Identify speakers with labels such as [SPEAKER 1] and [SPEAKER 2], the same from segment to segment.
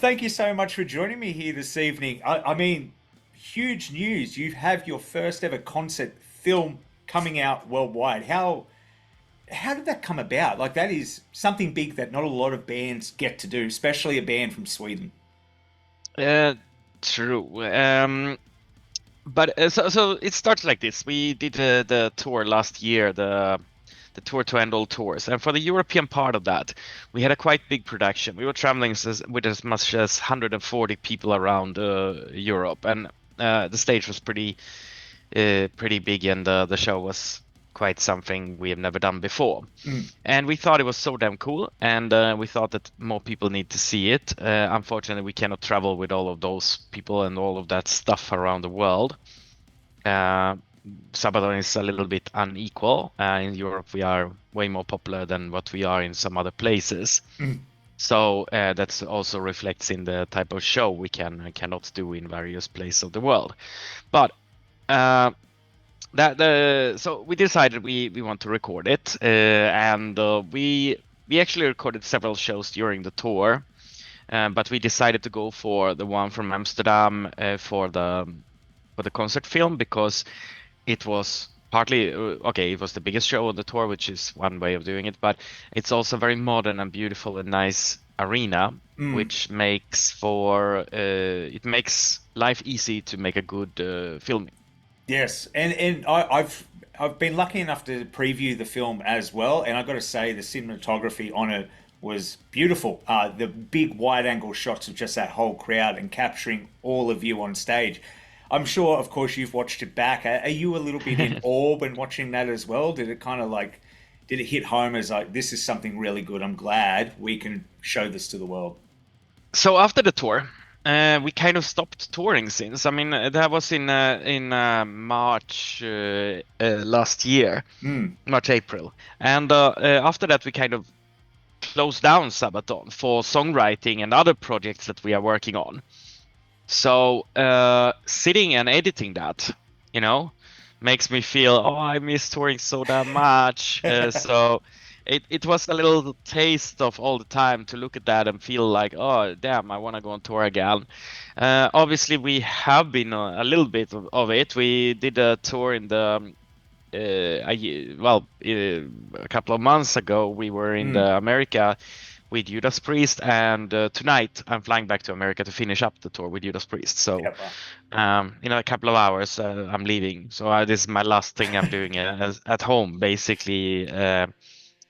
[SPEAKER 1] Thank you so much for joining me here this evening. I mean, huge news. You have your first ever concert film coming out worldwide. How did that come about? Like that is something big that not a lot of bands get to do, especially a band from Sweden.
[SPEAKER 2] Uh, True. But it starts like this. We did the tour last year, the tour to end all tours, and for the European part of that, we had a quite big production. We were traveling with as much as 140 people around Europe, and the stage was pretty big, and the show was quite something we have never done before.
[SPEAKER 1] Mm.
[SPEAKER 2] And we thought it was so damn cool, and we thought that more people need to see it. Unfortunately, we cannot travel with all of those people and all of that stuff around the world. Uh, Sabaton is a little bit unequal. In Europe, we are way more popular than what we are in some other places.
[SPEAKER 1] Mm.
[SPEAKER 2] So that also reflects in the type of show we can and cannot do in various places of the world. But uh, so we decided we want to record it, and we actually recorded several shows during the tour, but we decided to go for the one from Amsterdam for the concert film because it was partly okay. It was the biggest show on the tour, which is one way of doing it, but it's also very modern and beautiful and nice arena,
[SPEAKER 1] Mm.
[SPEAKER 2] which makes life easy to make a good filming.
[SPEAKER 1] Yes, and I've been lucky enough to preview the film as well, and I got to say the cinematography on it was beautiful. The big wide angle shots of just that whole crowd and capturing all of you on stage. I'm sure, of course, you've watched it back. Are you a little bit in awe when watching that as well? Did it kind of like, did it hit home as like, this is something really good? I'm glad we can show this to the world.
[SPEAKER 2] So after the tour, we kind of stopped touring since. I mean, that was in March last year,
[SPEAKER 1] Mm.
[SPEAKER 2] March April, and after that we kind of closed down Sabaton for songwriting and other projects that we are working on. So sitting and editing that, you know, makes me feel, oh, I miss touring so damn much. So it was a little taste of all the time to look at that and feel like, oh, damn, I want to go on tour again. Obviously, we have been a little bit of it. We did a tour in a couple of months ago. We were in
[SPEAKER 1] Mm.
[SPEAKER 2] the America with Judas Priest, and tonight I'm flying back to America to finish up the tour with Judas Priest. So,
[SPEAKER 1] Yep.
[SPEAKER 2] in a couple of hours, I'm leaving. So this is my last thing I'm doing at home, basically,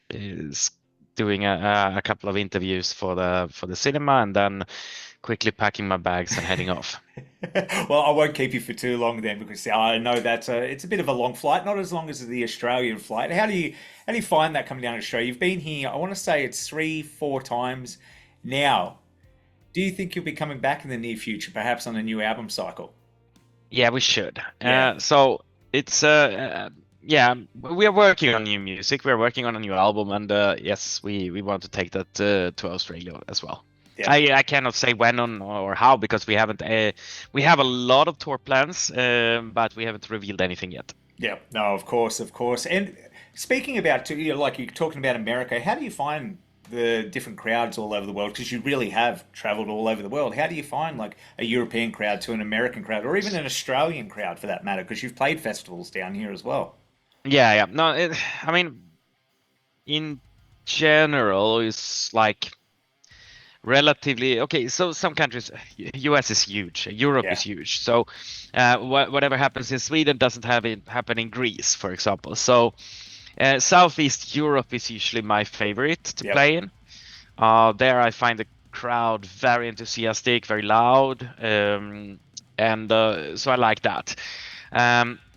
[SPEAKER 2] is doing a couple of interviews for the cinema, and then quickly packing my bags and heading off.
[SPEAKER 1] Well, I won't keep you for too long then, because I know that it's a bit of a long flight, not as long as the Australian flight. How do you find that coming down to Australia? You've been here, I want to say it's 3, 4 times now. Do you think you'll be coming back in the near future, perhaps on a new album cycle?
[SPEAKER 2] Yeah, we should.
[SPEAKER 1] Yeah.
[SPEAKER 2] So it's yeah, we are working on new music. We are working on a new album, and yes, we want to take that to Australia as well.
[SPEAKER 1] Yeah.
[SPEAKER 2] I cannot say when on or how because we haven't we have a lot of tour plans, but we haven't revealed anything yet.
[SPEAKER 1] Yeah. No, of course, of course. And speaking about, like you're talking about America, how do you find the different crowds all over the world? Because you really have traveled all over the world. How do you find like a European crowd to an American crowd, or even an Australian crowd for that matter? Because you've played festivals down here as well.
[SPEAKER 2] Yeah, yeah. No, I mean, in general, it's like relatively okay. So some countries, US is huge, Europe
[SPEAKER 1] Yeah.
[SPEAKER 2] is huge. So whatever happens in Sweden doesn't have it happen in Greece, for example. So Southeast Europe is usually my favorite to
[SPEAKER 1] Yep.
[SPEAKER 2] play in. There I find the crowd very enthusiastic, very loud, and so I like that.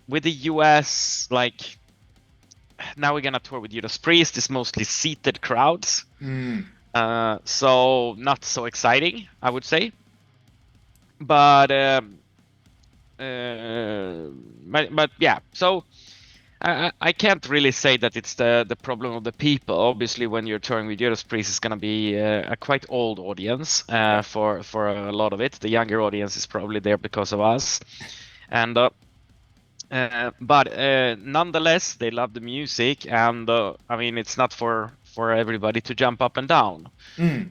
[SPEAKER 2] With the US, like now we're gonna tour with Judas Priest, it's mostly seated crowds.
[SPEAKER 1] Mm.
[SPEAKER 2] So not so exciting, I would say. But but yeah, so I can't really say that it's the problem of the people. Obviously, when you're touring with Judas Priest, it's gonna be a quite old audience
[SPEAKER 1] Yep.
[SPEAKER 2] for a lot of it. The younger audience is probably there because of us, and but nonetheless, they love the music, and I mean, it's not for everybody to jump up and down.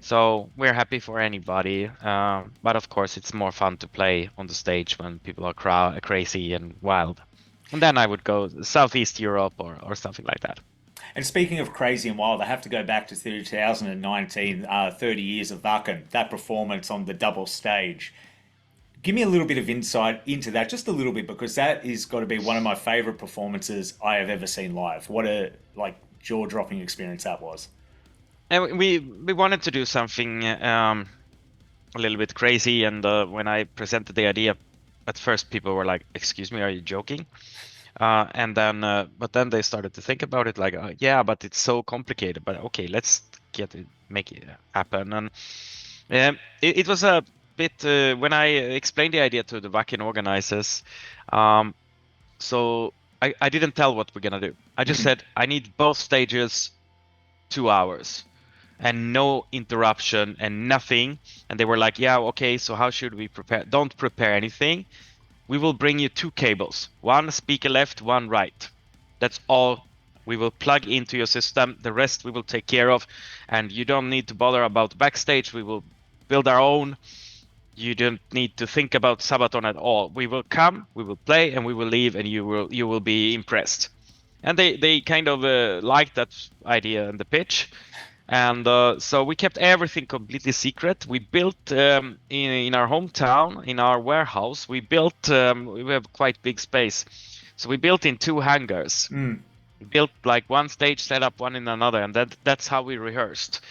[SPEAKER 2] So we're happy for anybody, but of course it's more fun to play on the stage when people are crazy and wild. And then I would go Southeast Europe or something like that.
[SPEAKER 1] And speaking of crazy and wild, I have to go back to 2019, 30 years of Wacken, that performance on the double stage. Give me a little bit of insight into that, just a little bit, because that is got to be one of my favorite performances I have ever seen live. What a jaw-dropping experience that was.
[SPEAKER 2] And we wanted to do something a little bit crazy, and when I presented the idea, at first people were like, "Excuse me, are you joking?" And then, but then they started to think about it, like, "Yeah, but it's so complicated." But okay, let's make it happen. And it was a bit when I explained the idea to the Wacken organizers. So I didn't tell what we're gonna do. I just said I need both stages 2 hours and no interruption and nothing. And they were like, "Yeah, okay. So how should we prepare? Don't prepare anything. We will bring you 2 cables, one speaker left, one right. That's all we will plug into your system. The rest we will take care of, and you don't need to bother about backstage. We will build our own. You don't need to think about Sabaton at all. We will come, we will play, and we will leave, and you will be impressed." And they kind of liked that idea and the pitch. And so we kept everything completely secret. We built in our hometown, in our warehouse, we have quite big space. So we built in 2 hangars. We built like one stage set up, one in another, and that's how we rehearsed.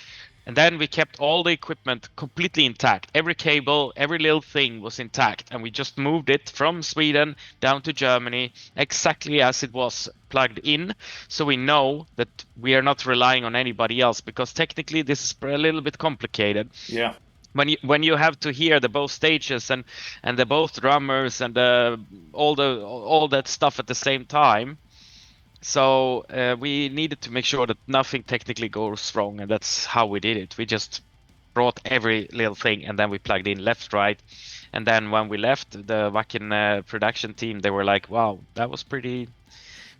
[SPEAKER 2] And then we kept all the equipment completely intact. Every cable, every little thing was intact. And we just moved it from Sweden down to Germany exactly as it was plugged in. So we know that we are not relying on anybody else, because technically this is a little bit complicated.
[SPEAKER 1] Yeah.
[SPEAKER 2] When you have to hear the both stages and the both drummers and all that stuff at the same time. So we needed to make sure that nothing technically goes wrong, and that's how we did it. We just brought every little thing, and then we plugged in left, right. And then when we left, the Wacken production team, they were like, "Wow, that was pretty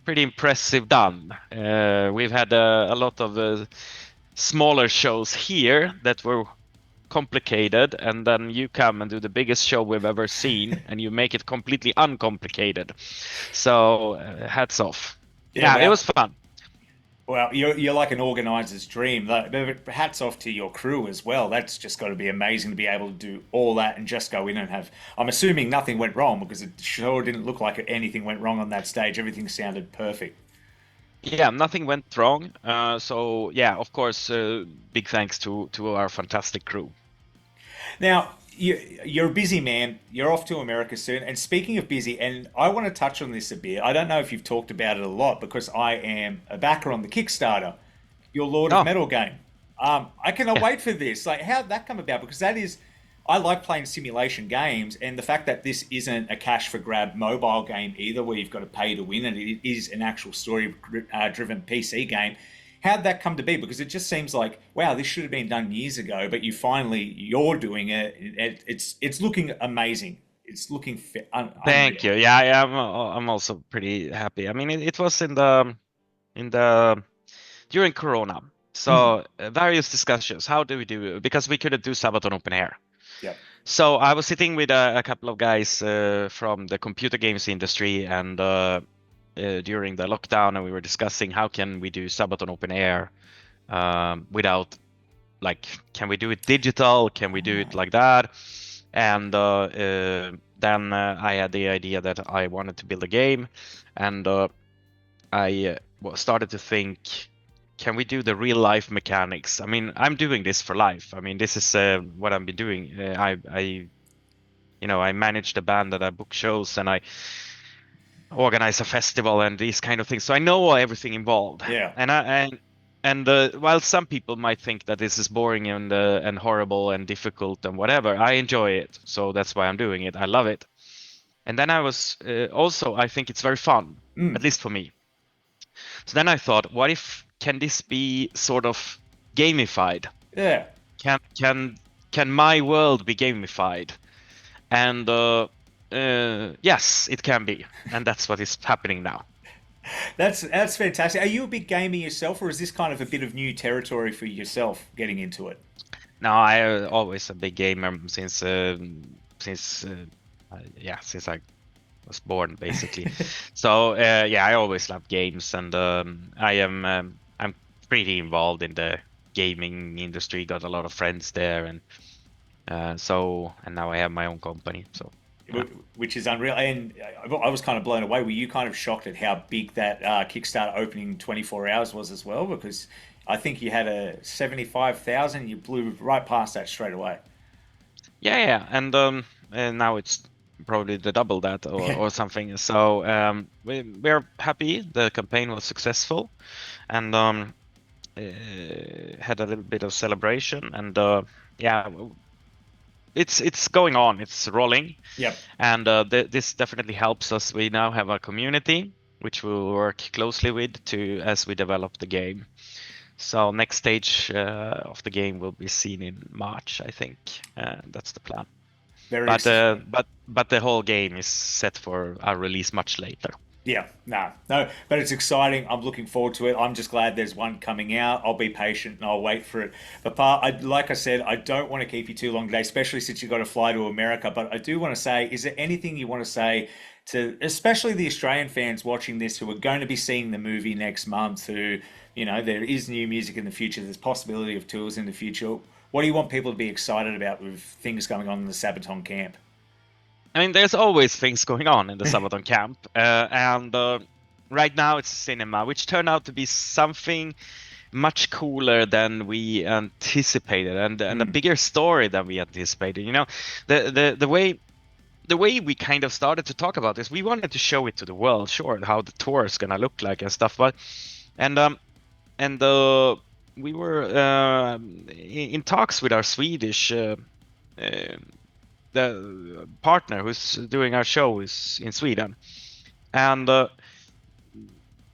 [SPEAKER 2] impressive done." We've had a lot of smaller shows here that were complicated, and then you come and do the biggest show we've ever seen, and you make it completely uncomplicated. So hats off. Yeah, it was fun.
[SPEAKER 1] Well, you're like an organizer's dream. Hats off to your crew as well. That's just got to be amazing to be able to do all that and just go in and have. I'm assuming nothing went wrong, because it sure didn't look like anything went wrong on that stage. Everything sounded perfect.
[SPEAKER 2] Yeah, nothing went wrong. So yeah, of course, big thanks to our fantastic crew.
[SPEAKER 1] Now, you're a busy man. You're off to America soon. And speaking of busy, and I want to touch on this a bit. I don't know if you've talked about it a lot, because I am a backer on the Kickstarter, your Lord of Metal game. I cannot wait for this. Like, how'd that come about? Because I like playing simulation games, and the fact that this isn't a cash for grab mobile game either, where you've got to pay to win, and it is an actual story driven PC game. How'd that come to be? Because it just seems like, wow, this should have been done years ago, but you're doing it. It's looking amazing. It's looking
[SPEAKER 2] Thank you. Yeah, I'm also pretty happy. I mean, it was in the during Corona. So various discussions. How do we do it? Because we couldn't do Sabaton open air.
[SPEAKER 1] Yep.
[SPEAKER 2] So I was sitting with a couple of guys from the computer games industry, and during the lockdown, and we were discussing how can we do Sabaton open air without, like, can we do it digital? Can we do it like that? And then I had the idea that I wanted to build a game, and I started to think, can we do the real life mechanics? I mean, I'm doing this for life. I mean, this is what I've been doing. I manage the band, that I book shows, and I organize a festival and these kind of things. So I know everything involved.
[SPEAKER 1] Yeah.
[SPEAKER 2] And while some people might think that this is boring and horrible and difficult and whatever, I enjoy it. So that's why I'm doing it. I love it. And then I was also, I think it's very fun, at least for me. So then I thought, what if, can this be sort of gamified?
[SPEAKER 1] Yeah.
[SPEAKER 2] Can my world be gamified? And yes, it can be. And that's what is happening now.
[SPEAKER 1] That's fantastic. Are you a big gamer yourself, or is this kind of a bit of new territory for yourself getting into it?
[SPEAKER 2] No, I always a big gamer since yeah, since I was born basically. So yeah, I always loved games, and I'm pretty involved in the gaming industry. Got a lot of friends there, and and now I have my own company. So yeah.
[SPEAKER 1] Which is unreal. And I was kind of blown away. Were you kind of shocked at how big that Kickstarter opening 24 hours was as well? Because I think you had a 75,000. You blew right past that straight away.
[SPEAKER 2] Yeah, and now it's probably the double that or something. So we're happy. The campaign was successful, and had a little bit of celebration, and yeah, it's going on. It's rolling,
[SPEAKER 1] Yep.
[SPEAKER 2] and this definitely helps us. We now have a community which we'll work closely with to as we develop the game. So next stage of the game will be seen in March, I think. That's the plan.
[SPEAKER 1] Very
[SPEAKER 2] But
[SPEAKER 1] exciting.
[SPEAKER 2] but the whole game is set for a release much later.
[SPEAKER 1] Yeah, no, but it's exciting. I'm looking forward to it. I'm just glad there's one coming out. I'll be patient and I'll wait for it. But like I said, I don't want to keep you too long today, especially since you've got to fly to America. But I do want to say, is there anything you want to say to, especially the Australian fans watching this who are going to be seeing the movie next month, who, there is new music in the future, there's possibility of tours in the future. What do you want people to be excited about with things going on in the Sabaton camp?
[SPEAKER 2] I mean, there's always things going on in the Sabaton camp, and right now it's cinema, which turned out to be something much cooler than we anticipated, and a
[SPEAKER 1] Mm,
[SPEAKER 2] bigger story than we anticipated. The way we kind of started to talk about this, we wanted to show it to the world, sure, how the tour is gonna look like and stuff, but and and we were in talks with our Swedish uh, the partner who's doing our show is in Sweden, and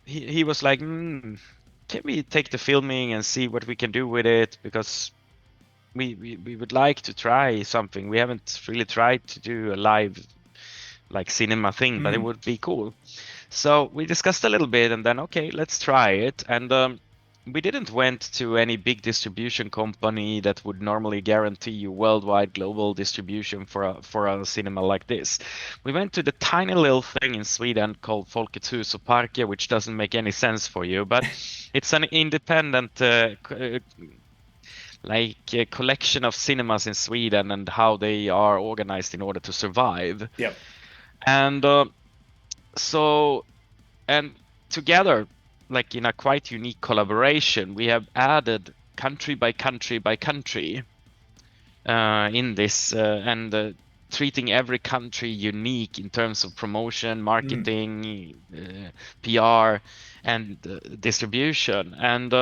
[SPEAKER 2] he was like, can we take the filming and see what we can do with it, because we would like to try something. We haven't really tried to do a live like cinema thing, but it
[SPEAKER 1] mm,
[SPEAKER 2] would be cool. So we discussed a little bit, and then okay, let's try it. And we didn't went to any big distribution company that would normally guarantee you worldwide global distribution for a cinema like this. We went to the tiny little thing in Sweden called Folkets Hus och Parker, which doesn't make any sense for you, but it's an independent collection of cinemas in Sweden and how they are organized in order to survive.
[SPEAKER 1] yep.
[SPEAKER 2] And so and together, like in a quite unique collaboration, we have added country by country by country in this, and treating every country unique in terms of promotion,
[SPEAKER 1] Mm,
[SPEAKER 2] marketing, PR, and distribution. And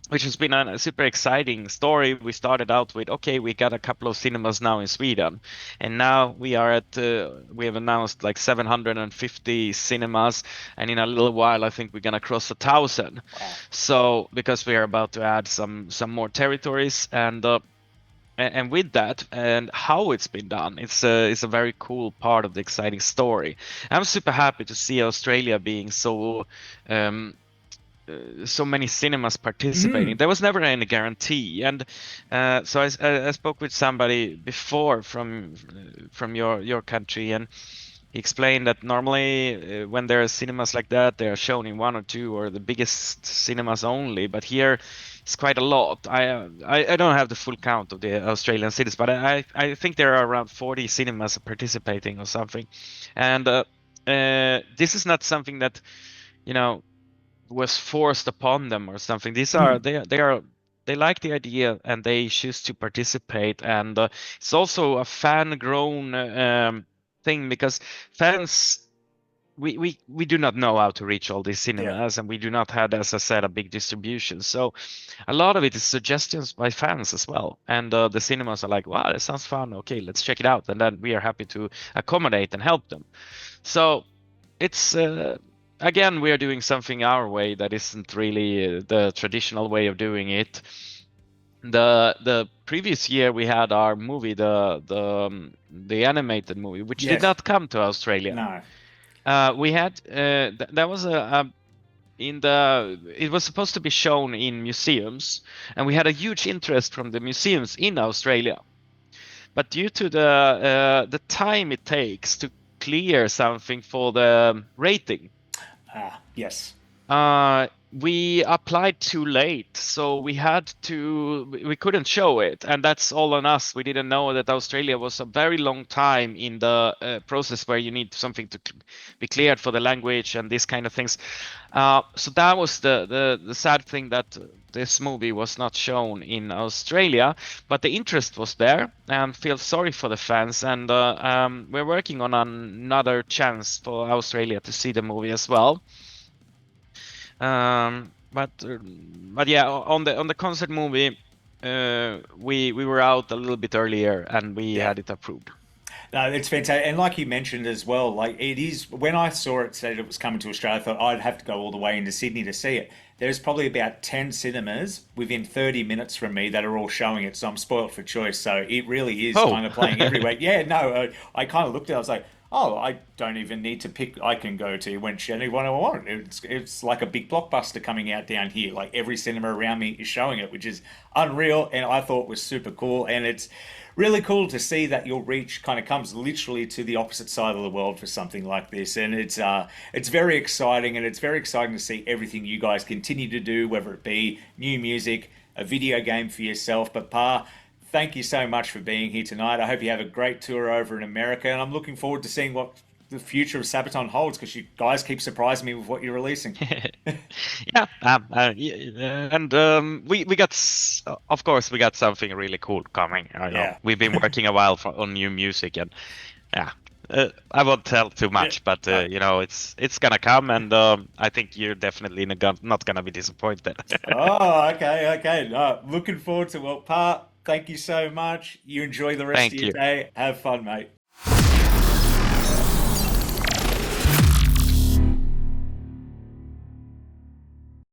[SPEAKER 2] which has been a super exciting story. We started out with, okay, we got a couple of cinemas now in Sweden, and now we are at we have announced like 750 cinemas, and in a little while I think we're gonna cross 1,000.
[SPEAKER 1] wow.
[SPEAKER 2] So because we are about to add some more territories, and with that and how it's been done, it's a very cool part of the exciting story. I'm super happy to see Australia being um, so many cinemas participating.
[SPEAKER 1] Mm,
[SPEAKER 2] There was never any guarantee, and so I spoke with somebody before from your country, and he explained that normally when there are cinemas like that, they are shown in one or two or the biggest cinemas only. But here it's quite a lot. I don't have the full count of the Australian cities, but I think there are around 40 cinemas participating or something, and this is not something that you know was forced upon them or something. These are
[SPEAKER 1] mm,
[SPEAKER 2] they like the idea and they choose to participate, and it's also a fan-grown thing, because fans, we do not know how to reach all these
[SPEAKER 1] yeah.
[SPEAKER 2] cinemas, and we do not have, as I said, a big distribution. So a lot of it is suggestions by fans as well, and the cinemas are like, wow, that sounds fun, okay, let's check it out, and then we are happy to accommodate and help them. So it's again, we are doing something our way that isn't really the traditional way of doing it. The previous year we had our movie, the animated movie, which did
[SPEAKER 1] Yes.
[SPEAKER 2] not come to Australia.
[SPEAKER 1] No.
[SPEAKER 2] We had that was a in the it was supposed to be shown in museums, and we had a huge interest from the museums in Australia. But due to the time it takes to clear something for the rating,
[SPEAKER 1] Yes.
[SPEAKER 2] we applied too late, so we couldn't show it, and that's all on us. We didn't know that Australia was a very long time in the process where you need something to be cleared for the language and these kind of things. So that was the sad thing, that this movie was not shown in Australia, but the interest was there, and feel sorry for the fans. And we're working on another chance for Australia to see the movie as well. But yeah, on the concert movie, we were out a little bit earlier, and we
[SPEAKER 1] Yeah.
[SPEAKER 2] had it approved.
[SPEAKER 1] No, it's fantastic. And like you mentioned as well, like it is, when I saw it said it was coming to Australia, I thought I'd have to go all the way into Sydney to see it. There's probably about 10 cinemas within 30 minutes from me that are all showing it. So I'm spoilt for choice. So it really is
[SPEAKER 2] Oh,
[SPEAKER 1] kind of playing everywhere. Yeah, no, I kind of looked at it, I was like, oh, I don't even need to pick. I can go to whichever one I want. It's like a big blockbuster coming out down here. Like every cinema around me is showing it, which is unreal. And I thought was super cool. And it's really cool to see that your reach kind of comes literally to the opposite side of the world for something like this. And it's very exciting, and it's very exciting to see everything you guys continue to do, whether it be new music, a video game for yourself. But Pa, thank you so much for being here tonight. I hope you have a great tour over in America, and I'm looking forward to seeing what the future of Sabaton holds, because you guys keep surprising me with what you're releasing.
[SPEAKER 2] yeah, and we got of course we got something really cool coming. I know
[SPEAKER 1] Yeah.
[SPEAKER 2] we've been working a while on new music, and yeah. I won't tell too
[SPEAKER 1] Yeah.
[SPEAKER 2] much, but
[SPEAKER 1] No.
[SPEAKER 2] it's gonna come, and I think you're definitely not gonna be disappointed.
[SPEAKER 1] Oh, okay, okay. No, looking forward to, well, Pa, thank you so much. You enjoy the rest of
[SPEAKER 2] Thank
[SPEAKER 1] your
[SPEAKER 2] you.
[SPEAKER 1] day. Have fun, mate.